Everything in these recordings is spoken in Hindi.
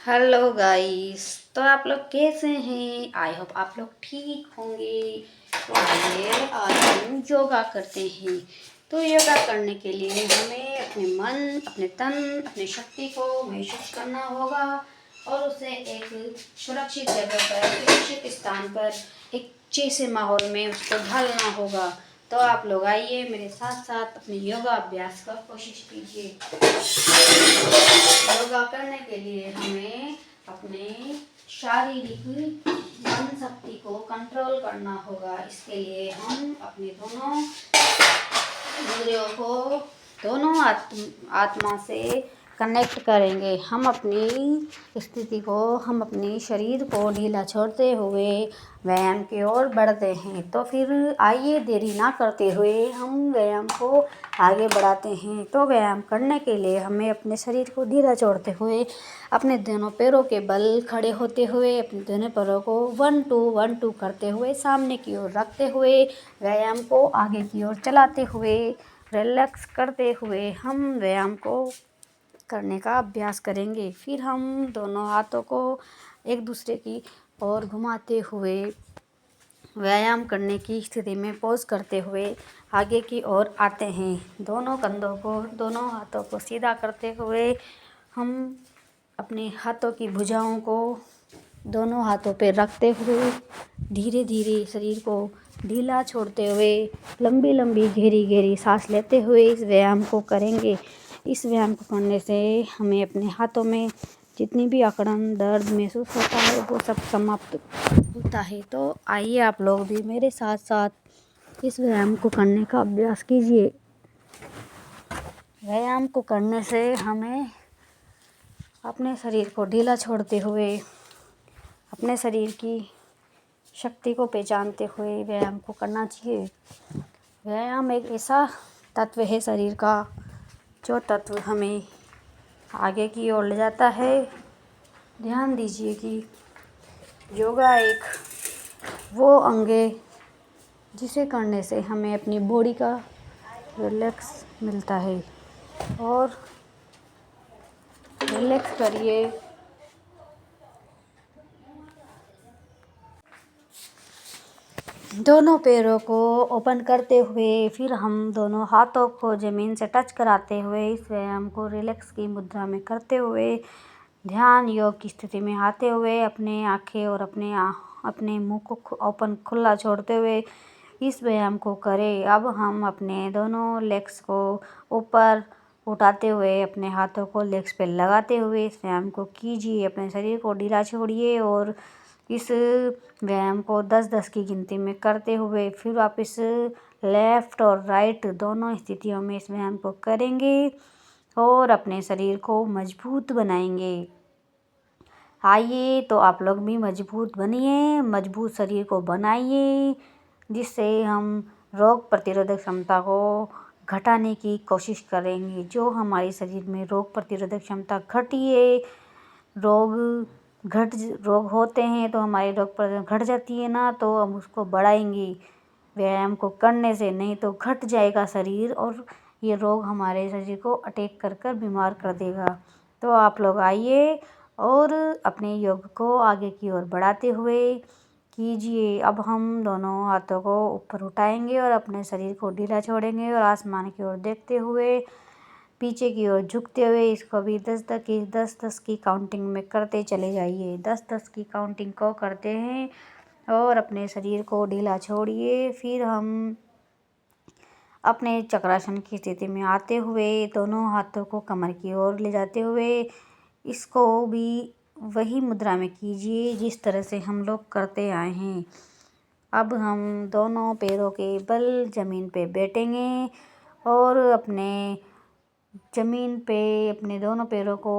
Hello guys. तो आप लोग कैसे हैं? आई होप आप लोग ठीक होंगे। तो आइए आज हम योगा करते हैं। तो योगा करने के लिए हमें अपने मन, अपने तन, अपनी शक्ति को महसूस करना होगा और उसे एक सुरक्षित जगह पर, सुरक्षित स्थान पर, एक अच्छे से माहौल में उसको ढालना होगा। तो आप लोग आइए मेरे साथ साथ अपने योगा अभ्यास का कोशिश कीजिए। योगा करने के लिए हमें अपने शारीरिक मन शक्ति को कंट्रोल करना होगा। इसके लिए हम अपने दोनों इंद्रियों को, दोनों आत्मा से कनेक्ट करेंगे। हम अपनी स्थिति को, हम अपने शरीर को ढीला छोड़ते हुए व्यायाम की ओर बढ़ते हैं। तो फिर आइए देरी ना करते हुए हम व्यायाम को आगे बढ़ाते हैं। तो व्यायाम करने के लिए हमें अपने शरीर को ढीला छोड़ते हुए, अपने दोनों पैरों के बल खड़े होते हुए, अपने दोनों पैरों को 1 2 1 2 करते हुए सामने की ओर रखते हुए, व्यायाम को आगे की ओर चलाते हुए, रिलैक्स करते हुए हम व्यायाम को करने का अभ्यास करेंगे। फिर हम दोनों हाथों को एक दूसरे की ओर घुमाते हुए व्यायाम करने की स्थिति में पोज करते हुए आगे की ओर आते हैं। दोनों कंधों को, दोनों हाथों को सीधा करते हुए हम अपने हाथों की भुजाओं को दोनों हाथों पे रखते हुए धीरे धीरे शरीर को ढीला छोड़ते हुए लंबी लंबी गहरी गहरी सांस लेते हुए इस व्यायाम को करेंगे। इस व्यायाम को करने से हमें अपने हाथों में जितनी भी अकड़न, दर्द महसूस होता है वो सब समाप्त होता है। तो आइए आप लोग भी मेरे साथ साथ इस व्यायाम को करने का अभ्यास कीजिए। व्यायाम को करने से हमें अपने शरीर को ढीला छोड़ते हुए, अपने शरीर की शक्ति को पहचानते हुए व्यायाम को करना चाहिए। व्यायाम एक ऐसा तत्व है शरीर का जो तत्व हमें आगे की ओर ले जाता है। ध्यान दीजिए कि योगा एक वो अंग है जिसे करने से हमें अपनी बॉडी का रिलैक्स मिलता है। और रिलैक्स करिए। दोनों पैरों को ओपन करते हुए फिर हम दोनों हाथों को ज़मीन से टच कराते हुए इस व्यायाम को रिलैक्स की मुद्रा में करते हुए, ध्यान योग की स्थिति में आते हुए अपने आँखें और अपने मुंह को ओपन खुला छोड़ते हुए इस व्यायाम को करें। अब हम अपने दोनों लेग्स को ऊपर उठाते हुए अपने हाथों को लेग्स पे लगाते हुए इस व्यायाम को कीजिए। अपने शरीर को ढीला छोड़िए और इस व्यायाम को 10-10 की गिनती में करते हुए फिर आप इस लेफ़्ट और राइट दोनों स्थितियों में इस व्यायाम को करेंगे और अपने शरीर को मजबूत बनाएंगे। आइए तो आप लोग भी मजबूत बनिए, मजबूत शरीर को बनाइए, जिससे हम रोग प्रतिरोधक क्षमता को घटाने की कोशिश करेंगे। जो हमारे शरीर में रोग प्रतिरोधक क्षमता घटी है, रोग होते हैं तो हमारी रोग प्रतिरोधक घट जाती है ना, तो हम उसको बढ़ाएंगे व्यायाम को करने से। नहीं तो घट जाएगा शरीर और ये रोग हमारे शरीर को अटैक कर कर बीमार कर देगा। तो आप लोग आइए और अपने योग को आगे की ओर बढ़ाते हुए कीजिए। अब हम दोनों हाथों को ऊपर उठाएंगे और अपने शरीर को ढीला छोड़ेंगे और आसमान की ओर देखते हुए पीछे की ओर झुकते हुए इसको भी 10-10 की काउंटिंग में करते चले जाइए। 10-10 की काउंटिंग को करते हैं और अपने शरीर को ढीला छोड़िए। फिर हम अपने चक्रासन की स्थिति में आते हुए दोनों हाथों को कमर की ओर ले जाते हुए इसको भी वही मुद्रा में कीजिए जिस तरह से हम लोग करते आए हैं। अब हम दोनों पैरों के बल ज़मीन पे बैठेंगे और अपने ज़मीन पे अपने दोनों पैरों को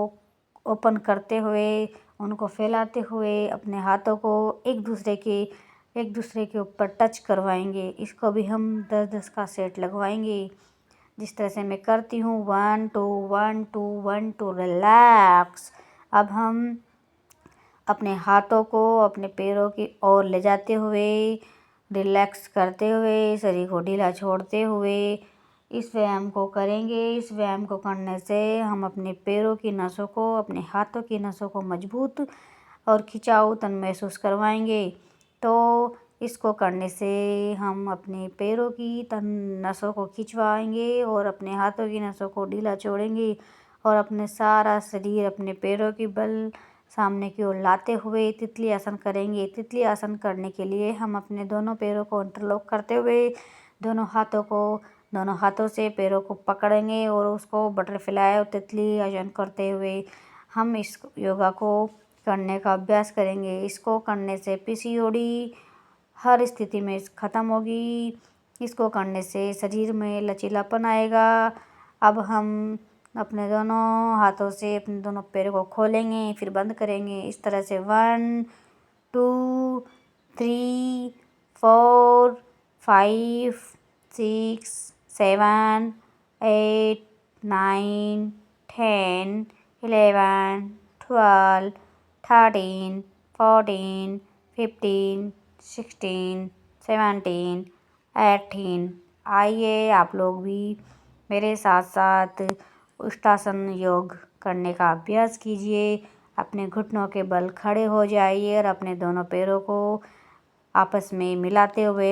ओपन करते हुए, उनको फैलाते हुए अपने हाथों को एक दूसरे के ऊपर टच करवाएंगे। इसको भी हम 10-10 का सेट लगवाएंगे जिस तरह से मैं करती हूँ। 1 2 1 2 1 2 रिलैक्स। अब हम अपने हाथों को अपने पैरों की ओर ले जाते हुए रिलैक्स करते हुए शरीर को ढीला छोड़ते हुए इस व्यायाम को करेंगे। इस व्यायाम को करने से हम अपने पैरों की नसों को, अपने हाथों की नसों को मजबूत और खिंचावतन महसूस करवाएंगे। तो इसको करने से हम अपने पैरों की नसों को खिंचवाएंगे और अपने हाथों की नसों को ढीला छोड़ेंगे और अपने सारा शरीर अपने पैरों की बल सामने की ओर लाते हुए तितली आसन करेंगे। तितली आसन करने के लिए हम अपने दोनों पैरों को इंटरलॉक करते हुए दोनों हाथों से पैरों को पकड़ेंगे और उसको बटरफ्लाई और तितली आसन करते हुए हम इस योगा को करने का अभ्यास करेंगे। इसको करने से पीसीओडी हर स्थिति में ख़त्म होगी। इसको करने से शरीर में लचीलापन आएगा। अब हम अपने दोनों हाथों से अपने दोनों पैरों को खोलेंगे, फिर बंद करेंगे। इस तरह से 1 2 3 4 5 6 7 8 9 10 11 12 13 14 15 16 17 18। आइए आप लोग भी मेरे साथ साथ उत्तासन योग करने का अभ्यास कीजिए। अपने घुटनों के बल खड़े हो जाइए और अपने दोनों पैरों को आपस में मिलाते हुए